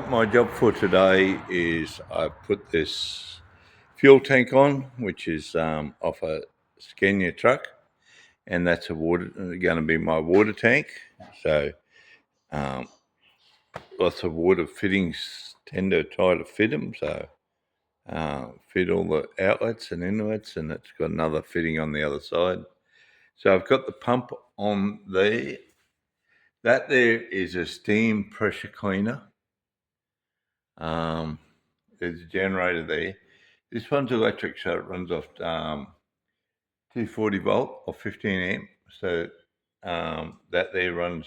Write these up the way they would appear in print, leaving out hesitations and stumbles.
my job for today is I put this fuel tank on, which is off a Scania truck, and that's going to be my water tank. So um, lots of water fittings tend to try to fit them, so fit all the outlets and inlets, and it's got another fitting on the other side. So I've got the pump on there. That there is a steam pressure cleaner. There's a generator there. This one's electric, so it runs off 240 volt or 15 amp. So that there runs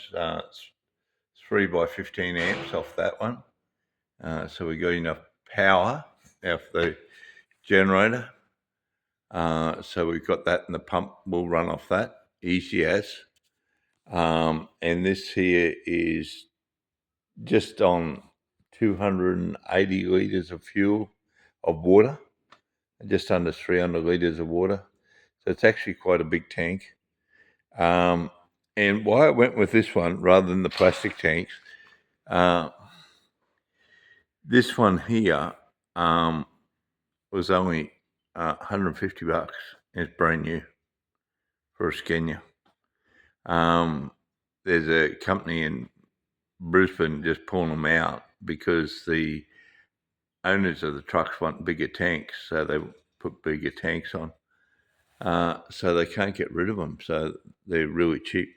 3 by 15 amps off that one. So we got enough power off the generator. So we've got that, and the pump will run off that, easy as. And this here is just on 280 litres of fuel, of water, just under 300 litres of water. So it's actually quite a big tank. And why I went with this one rather than the plastic tanks, this one here was only $150. It's brand new for a Scania. There's a company in Brisbane just pulling them out because the owners of the trucks want bigger tanks, so they put bigger tanks on. So they can't get rid of them, so they're really cheap.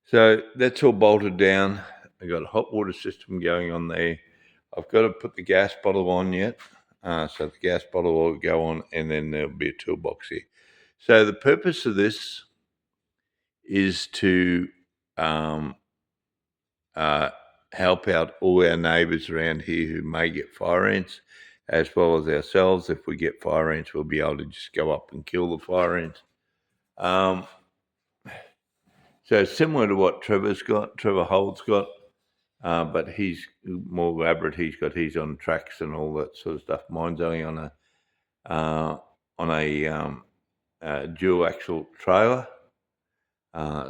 So that's all bolted down. I've got a hot water system going on there. I've got to put the gas bottle on yet, so the gas bottle will go on, and then there'll be a toolbox here. So the purpose of this is to help out all our neighbours around here who may get fire ants, as well as ourselves. If we get fire ants, we'll be able to just go up and kill the fire ants. So similar to what Trevor Hold's got, but he's more elaborate. He's got his on tracks and all that sort of stuff. Mine's only on a dual axle trailer.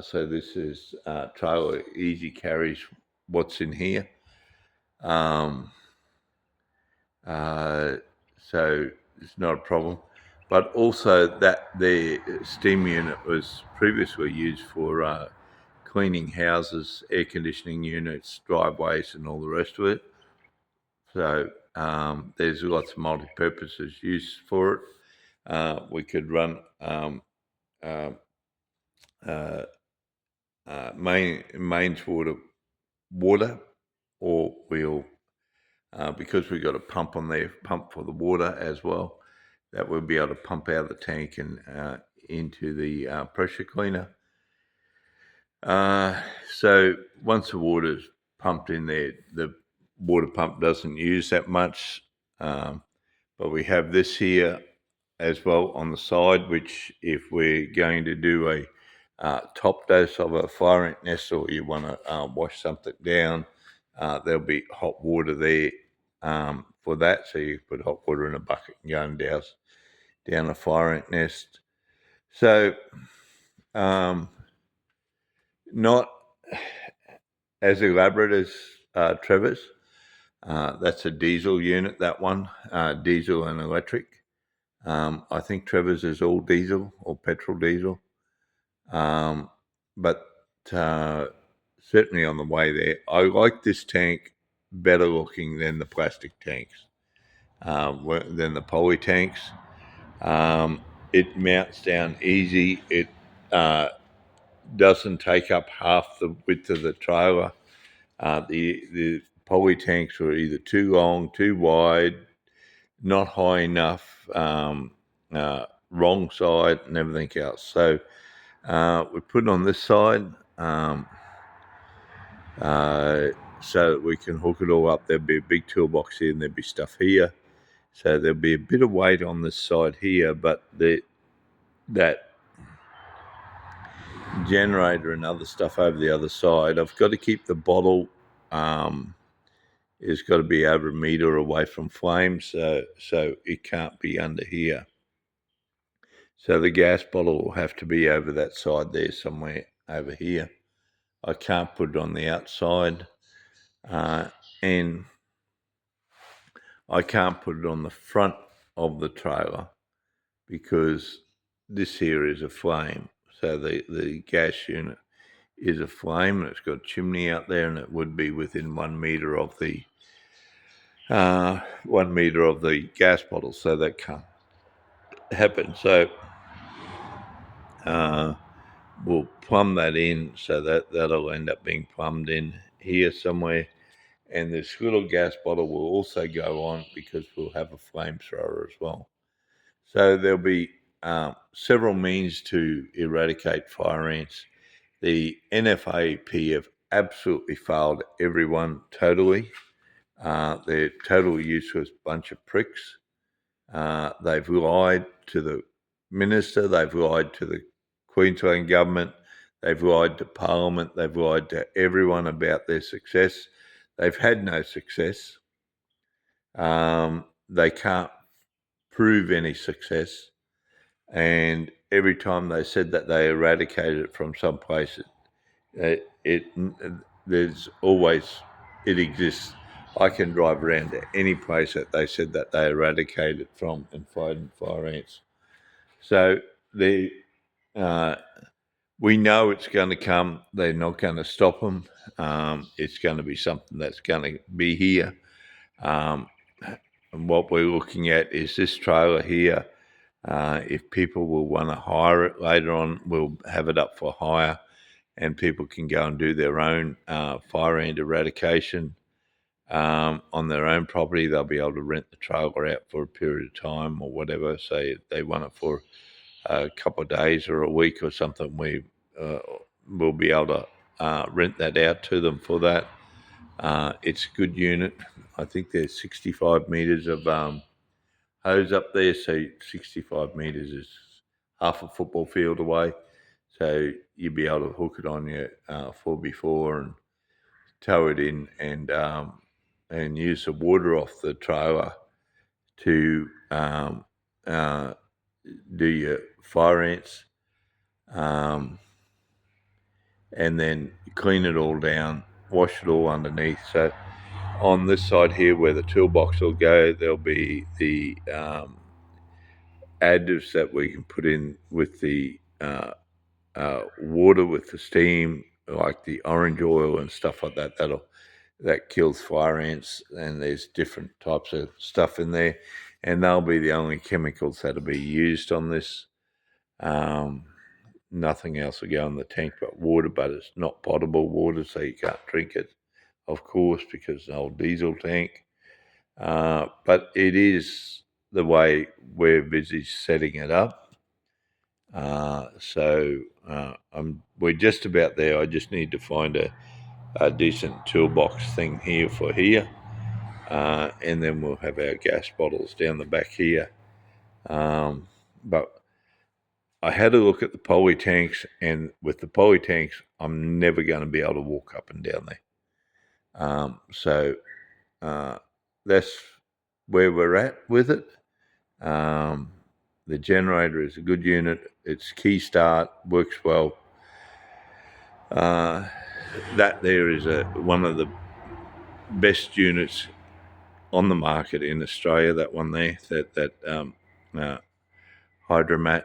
So this is trailer easy carries what's in here. So it's not a problem. But also that the steam unit was previously used for cleaning houses, air conditioning units, driveways, and all the rest of it. So there's lots of multi-purposes use for it. We could run mains water, or we'll because we've got a pump on there, pump for the water as well, that we'll be able to pump out of the tank and into the pressure cleaner. So once the water's pumped in there, the water pump doesn't use that much, but we have this here as well on the side, which if we're going to do a top dose of a fire ant nest, or you want to wash something down, there'll be hot water there for that. So you put hot water in a bucket and go and douse down a fire ant nest. So not as elaborate as Trevor's. That's a diesel unit, that one, diesel and electric. I think Trevor's is all diesel or petrol diesel. But certainly on the way there, I like this tank better looking than the plastic tanks, than the poly tanks. It mounts down easy. It doesn't take up half the width of the trailer. The poly tanks were either too long, too wide, not high enough, wrong side, and everything else. So we put it on this side so that we can hook it all up. There'll be a big toolbox here, and there'll be stuff here. So there'll be a bit of weight on this side here, but that generator and other stuff over the other side, I've got to keep the bottle, it's got to be over a metre away from flames, so it can't be under here. So the gas bottle will have to be over that side there, somewhere over here. I can't put it on the outside. and I can't put it on the front of the trailer because this here is a flame. So the gas unit is a flame, and it's got a chimney out there, and it would be within 1 meter of the 1 meter of the gas bottle, so that can't happen. So we'll plumb that in, so that'll end up being plumbed in here somewhere. And this little gas bottle will also go on because we'll have a flamethrower as well. So there'll be several means to eradicate fire ants. The NFAP have absolutely failed everyone totally. They're totally useless bunch of pricks. They've lied to the minister, they've lied to the Queensland government, they've lied to Parliament, they've lied to everyone about their success. They've had no success. They can't prove any success. And every time they said that they eradicated it from some place, there's always, it exists. I can drive around to any place that they said that they eradicated from and find fire ants. So we know it's going to come. They're not going to stop them. It's going to be something that's going to be here. And what we're looking at is this trailer here. If people will want to hire it later on, we'll have it up for hire, and people can go and do their own fire ant eradication on their own property. They'll be able to rent the trailer out for a period of time or whatever. Say they want it for a couple of days or a week or something, we will be able to rent that out to them for that. It's a good unit. I think there's 65 metres of hose up there, so 65 metres is half a football field away. So you'll be able to hook it on your 4x4 and tow it in and use the water off the trailer to do your fire ants, and then clean it all down, wash it all underneath. So on this side here where the toolbox will go, there'll be the additives that we can put in with the water, with the steam, like the orange oil and stuff like that. That kills fire ants, and there's different types of stuff in there, and they'll be the only chemicals that'll be used on this. Nothing else will go in the tank but water, but it's not potable water, so you can't drink it, of course, because it's an old diesel tank. But it is the way we're busy setting it up. We're just about there. I just need to find a decent toolbox thing here for here. And then we'll have our gas bottles down the back here. But I had a look at the poly tanks, and with the poly tanks, I'm never going to be able to walk up and down there. So that's where we're at with it. The generator is a good unit. It's key start, works well. That there is one of the best units on the market in Australia. That one there, that Hydromat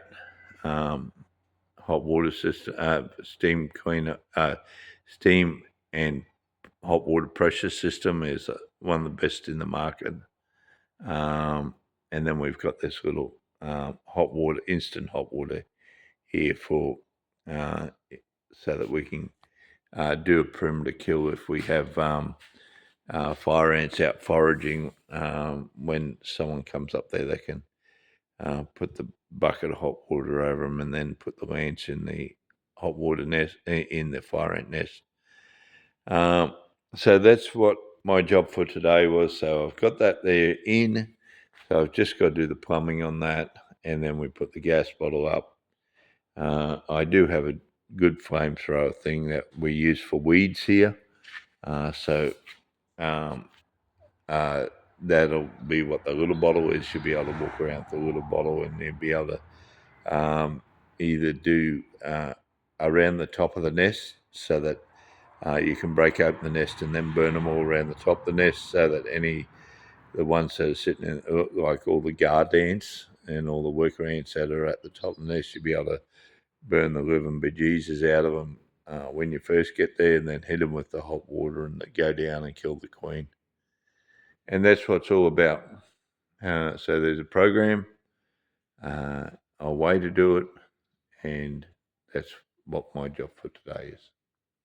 hot water system, steam cleaner, steam and hot water pressure system is one of the best in the market. And then we've got this little hot water, instant hot water here for so that we can do a perimeter kill if we have fire ants out foraging. When someone comes up there, they can put the bucket of hot water over them and then put the ants in the hot water nest, in the fire ant nest. So that's what my job for today was. So I've got that there in. So I've just got to do the plumbing on that, and then we put the gas bottle up. I do have a good flamethrower thing that we use for weeds here. That'll be what the little bottle is. You'll be able to walk around with the little bottle, and you'll be able to either do around the top of the nest so that You can break open the nest and then burn them all around the top of the nest, so that the ones that are sitting in, like all the guard ants and all the worker ants that are at the top of the nest, you'll be able to burn the living bejesus out of them when you first get there, and then hit them with the hot water and go down and kill the queen. And that's what it's all about. So there's a program, a way to do it, and that's what my job for today is.